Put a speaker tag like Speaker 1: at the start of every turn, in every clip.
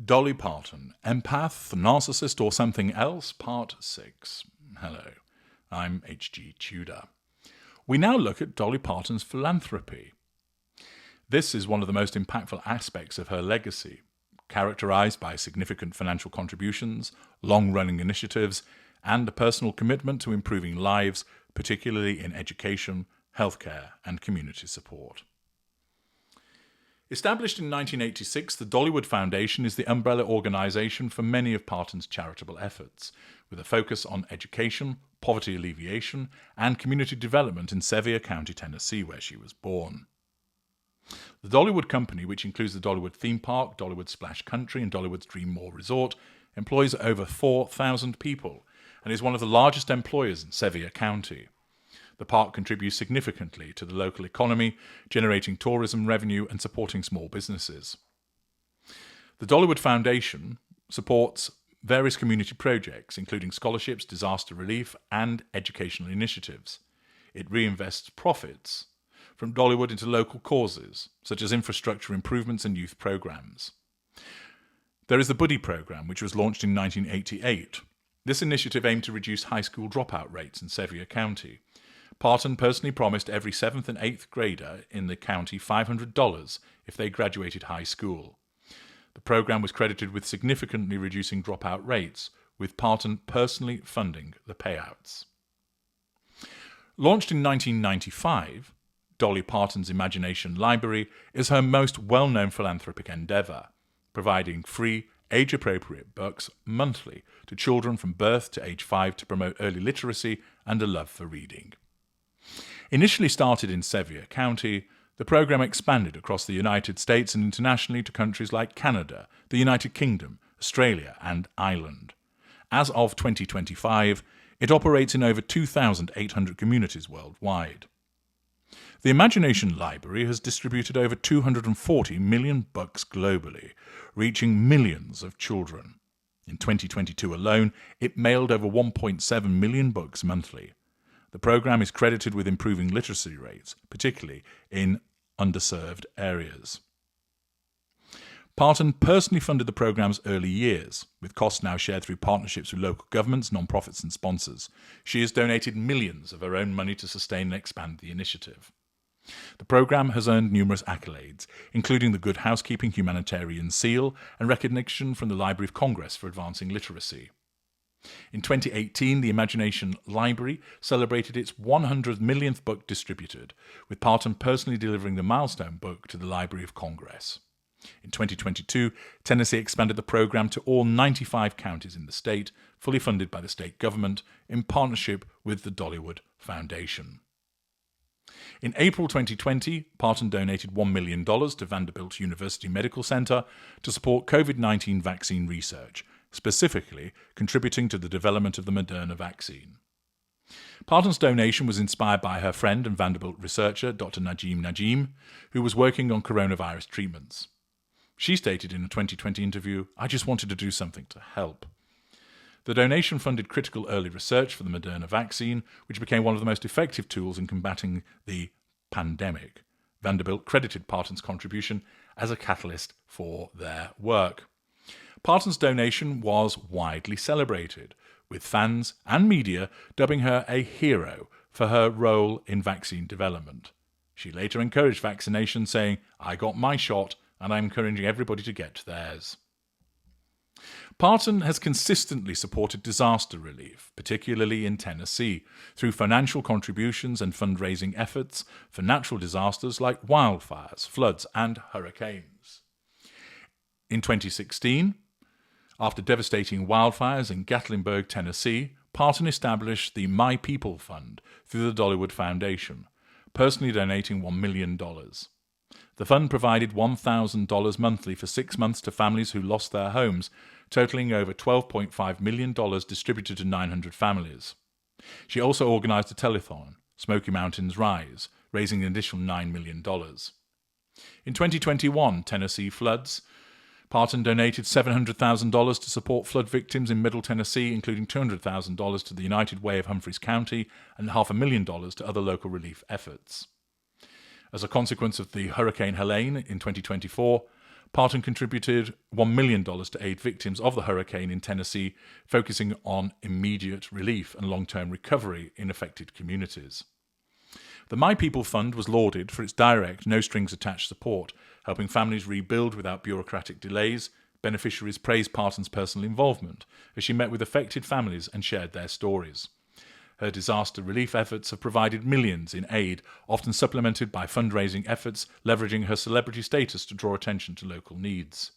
Speaker 1: Dolly Parton, Empath, Narcissist or Something Else, Part 6. Hello, I'm H.G. Tudor. We now look at Dolly Parton's philanthropy. This is one of the most impactful aspects of her legacy, characterized by significant financial contributions, long-running initiatives, and a personal commitment to improving lives, particularly in education, healthcare, and community support. Established in 1986, the Dollywood Foundation is the umbrella organisation for many of Parton's charitable efforts, with a focus on education, poverty alleviation, and community development in Sevier County, Tennessee, where she was born. The Dollywood Company, which includes the Dollywood Theme Park, Dollywood Splash Country, and Dollywood's Dream More Resort, employs over 4,000 people and is one of the largest employers in Sevier County. The park contributes significantly to the local economy, generating tourism revenue and supporting small businesses. The Dollywood Foundation supports various community projects, including scholarships, disaster relief, and educational initiatives. It reinvests profits from Dollywood into local causes, such as infrastructure improvements and youth programs. There is the Buddy program, which was launched in 1988. This initiative aimed to reduce high school dropout rates in Sevier County. Parton personally promised every 7th and 8th grader in the county $500 if they graduated high school. The program was credited with significantly reducing dropout rates, with Parton personally funding the payouts. Launched in 1995, Dolly Parton's Imagination Library is her most well-known philanthropic endeavour, providing free, age-appropriate books monthly to children from birth to age 5 to promote early literacy and a love for reading. Initially started in Sevier County, the program expanded across the United States and internationally to countries like Canada, the United Kingdom, Australia, and Ireland. As of 2025, it operates in over 2,800 communities worldwide. The Imagination Library has distributed over 240 million books globally, reaching millions of children. In 2022 alone, it mailed over 1.7 million books monthly. The program is credited with improving literacy rates, particularly in underserved areas. Parton personally funded the program's early years, with costs now shared through partnerships with local governments, non-profits and sponsors. She has donated millions of her own money to sustain and expand the initiative. The program has earned numerous accolades, including the Good Housekeeping Humanitarian Seal and recognition from the Library of Congress for advancing literacy. In 2018, the Imagination Library celebrated its 100 millionth book distributed, with Parton personally delivering the milestone book to the Library of Congress. In 2022, Tennessee expanded the program to all 95 counties in the state, fully funded by the state government in partnership with the Dollywood Foundation. In April 2020, Parton donated $1 million to Vanderbilt University Medical Center to support COVID-19 vaccine research, specifically contributing to the development of the Moderna vaccine. Parton's donation was inspired by her friend and Vanderbilt researcher, Dr. Najim, who was working on coronavirus treatments. She stated in a 2020 interview, "I just wanted to do something to help." The donation funded critical early research for the Moderna vaccine, which became one of the most effective tools in combating the pandemic. Vanderbilt credited Parton's contribution as a catalyst for their work. Parton's donation was widely celebrated, with fans and media dubbing her a hero for her role in vaccine development. She later encouraged vaccination, saying, "I got my shot and I'm encouraging everybody to get theirs." Parton has consistently supported disaster relief, particularly in Tennessee, through financial contributions and fundraising efforts for natural disasters like wildfires, floods, and hurricanes. In 2016, after devastating wildfires in Gatlinburg, Tennessee, Parton established the My People Fund through the Dollywood Foundation, personally donating $1 million. The fund provided $1,000 monthly for 6 months to families who lost their homes, totaling over $12.5 million distributed to 900 families. She also organised a telethon, Smoky Mountains Rise, raising an additional $9 million. In 2021, Tennessee floods, Parton donated $700,000 to support flood victims in Middle Tennessee, including $200,000 to the United Way of Humphreys County and $500,000 to other local relief efforts. As a consequence of the Hurricane Helene in 2024, Parton contributed $1 million to aid victims of the hurricane in Tennessee, focusing on immediate relief and long-term recovery in affected communities. The My People Fund was lauded for its direct, no-strings-attached support, helping families rebuild without bureaucratic delays. Beneficiaries praised Parton's personal involvement as she met with affected families and shared their stories. Her disaster relief efforts have provided millions in aid, often supplemented by fundraising efforts, leveraging her celebrity status to draw attention to local needs.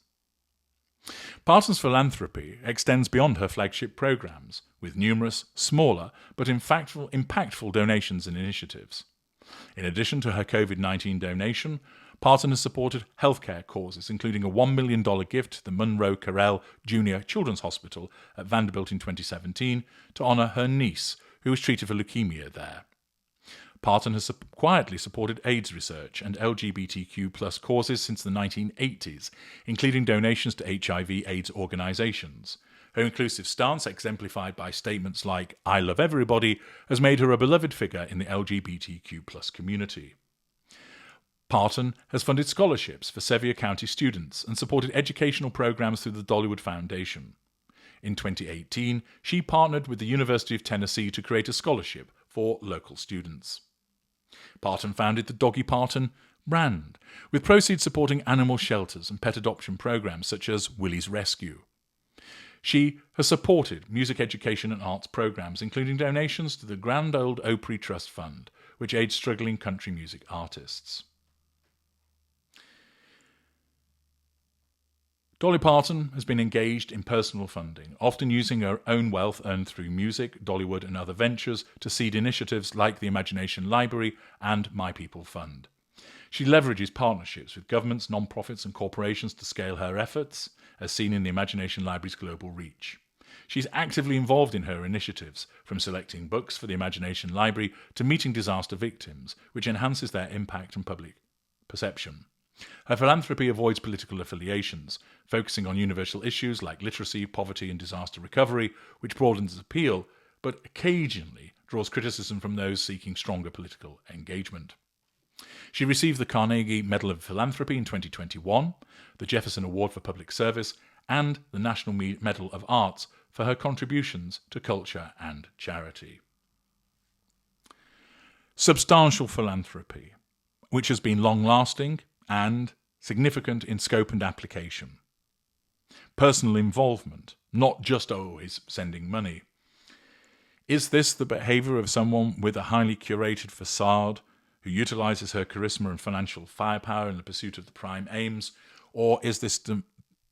Speaker 1: Parton's philanthropy extends beyond her flagship programs, with numerous, smaller, but impactful donations and initiatives. In addition to her COVID-19 donation, Parton has supported healthcare causes, including a $1 million gift to the Monroe Carell Jr. Children's Hospital at Vanderbilt in 2017 to honour her niece, who was treated for leukemia there. Parton has quietly supported AIDS research and LGBTQ+ causes since the 1980s, including donations to HIV/AIDS organisations. Her inclusive stance, exemplified by statements like "I love everybody," has made her a beloved figure in the LGBTQ+ community. Parton has funded scholarships for Sevier County students and supported educational programs through the Dollywood Foundation. In 2018, she partnered with the University of Tennessee to create a scholarship for local students. Parton founded the Doggy Parton brand, with proceeds supporting animal shelters and pet adoption programs such as Willie's Rescue. She has supported music education and arts programs, including donations to the Grand Old Opry Trust Fund, which aids struggling country music artists. Dolly Parton has been engaged in personal funding, often using her own wealth earned through music, Dollywood and other ventures to seed initiatives like the Imagination Library and My People Fund. She leverages partnerships with governments, non-profits and corporations to scale her efforts, as seen in the Imagination Library's global reach. She's actively involved in her initiatives, from selecting books for the Imagination Library to meeting disaster victims, which enhances their impact and public perception. Her philanthropy avoids political affiliations, focusing on universal issues like literacy, poverty and disaster recovery, which broadens its appeal, but occasionally draws criticism from those seeking stronger political engagement. She received the Carnegie Medal of Philanthropy in 2021, the Jefferson Award for Public Service, and the National Medal of Arts for her contributions to culture and charity. Substantial philanthropy, which has been long-lasting and significant in scope and application. Personal involvement, not just always sending money. Is this the behaviour of someone with a highly curated facade who utilises her charisma and financial firepower in the pursuit of the prime aims, or is this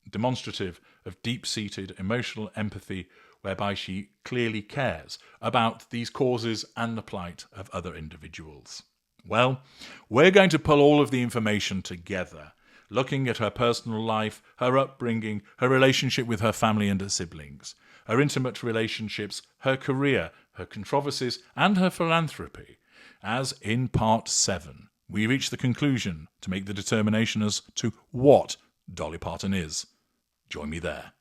Speaker 1: demonstrative of deep-seated emotional empathy whereby she clearly cares about these causes and the plight of other individuals? Well, we're going to pull all of the information together, looking at her personal life, her upbringing, her relationship with her family and her siblings, her intimate relationships, her career, her controversies, and her philanthropy, as in Part 7, we reach the conclusion to make the determination as to what Dolly Parton is. Join me there.